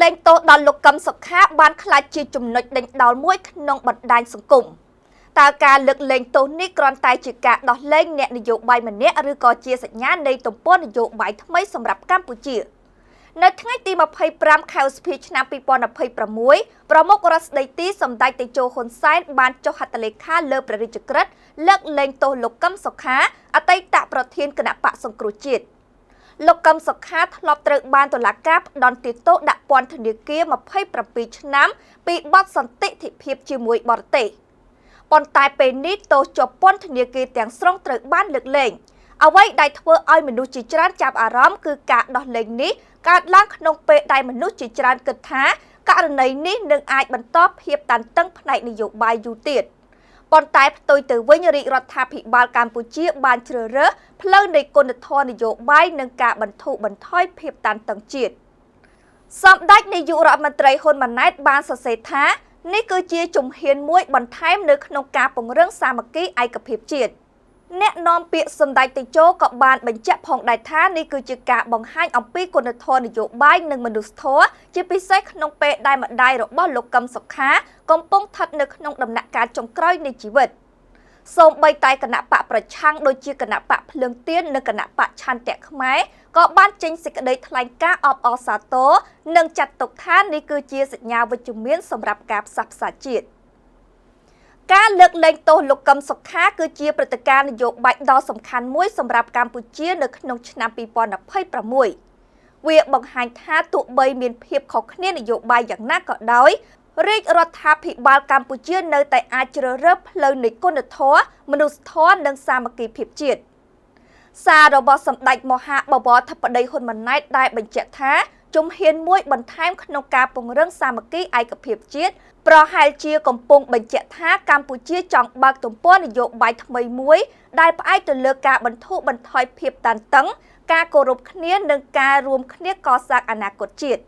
លែងទោសដល់លោកកឹមសុខាបានខ្លាចជាចំណុចដេញដោលមួយក្នុងបណ្ដាញសង្គមតើការលើកលែងទោសនេះគ្រាន់តែជាការដោះលែងអ្នកនយោបាយម្នាក់ឬក៏ជាសញ្ញានៃទំព័រនយោបាយថ្មីសម្រាប់កម្ពុជានៅថ្ងៃទី25 ខែឧសភាឆ្នាំ2026ប្រមុខរដ្ឋស្ដីទីសម្ដេចតេជោហ៊ុនសែនបានចុះហត្ថលេខាលើព្រះរាជក្រឹត្យលើកលែងទោសលោកកឹមសុខាអតីតប្រធានគណៈបកសង្គ្រោះជាតិលោកកឹមសុខាធ្លាប់ត្រូវបានតុលាការផ្ដន្ទាទោសដាក់ពន្ធនាគារ27ឆ្នាំពីបទសន្តិភាពជាមួយបរទេសប៉ុន្តែពេលនេះទោសជាប់ពន្ធនាគារទាំងស្រុងត្រូវបានលើកលែងអ្វីដែលធ្វើឲ្យមនុស្សជាច្រើនចាប់អារម្មណ៍គឺការដោះលែងនេះកើតឡើងក្នុងពេលដែលមនុស្សជាច្រើនគិតថាករណីនេះនឹងអាចបន្តភាពតានតឹងផ្នែកនយោបាយយូរទៀតប៉ុន្តែផ្ទុយទៅវិញរាជរដ្ឋាភិបាលកម្ពុជាបានជ្រើសរើសផ្លូវនៃគុណធម៌នយោបាយនិងការបន្ធូរបន្ថយភាពតានតឹងជាតិសម្ដេចនាយករដ្ឋមន្ត្រីហ៊ុនម៉ាណែតបានសរសេរថានេះគឺជាជំហានមួយបន្ថែមនៅក្នុងការពង្រឹងសាមគ្គីឯកភាពជាតិអ្នកនាំពាក្យសម្ដេចតេជោក៏បានបញ្ជាក់ផងដែរថានេះគឺជាការបង្ហាញអំពីគុណធម៌នយោបាយនិងមនុស្សធម៌ជាពិសេសក្នុងពេលដែលម្ដាយរបស់លោកកឹមសុខាកំពុងស្ថិតនៅក្នុងដំណាក់កាលចុងក្រោយនៃជីវិតសូម្បីតែគណៈបកប្រឆាំងដូចជាគណៈបកភ្លើងទៀននិងគណៈបកឆន្ទៈខ្មែរក៏បានចេញសេចក្តីថ្លែងការណ៍អបអរសាទរនិងចាត់ទុកថានេះគឺជាសញ្ញាវិជ្ជមានសម្រាប់ការផ្សះផ្សាជាតិការលើកលែងទោសលោកកឹមសុខាគឺជាព្រឹត្តិការណ៍នយោបាយដ៏សំខាន់មួយសម្រាប់កម្ពុជានៅក្នុងឆ្នាំ2026វាបង្ហាញថាទោះបីមានភាពខុសគ្នានយោបាយយ៉ាងណាក៏ដោយរាជរដ្ឋាភិបាលកម្ពុជានៅតែអាចជ្រើសរើសផ្លូវនៃគុណធម៌មនុស្សធម៌និងសាមគ្គីភាពជាតិសាររបស់សម្ដេចមហាបវរធិបតីហ៊ុនម៉ាណែតដែលបញ្ជាក់ថាជំហានមួយបន្ថែមក្នុងការពង្រឹងសាមគ្គីឯកភាពជាតិប្រហែលជាកំពុងបញ្ជាក់ថាកម្ពុជាចង់បើកទំព័រនយោបាយថ្មីមួយដែលផ្អែកទៅលើការបន្ធូរបន្ថយភាពតានតឹងការគោរពគ្នានិងការរួមគ្នាកសាងអនាគតជាតិ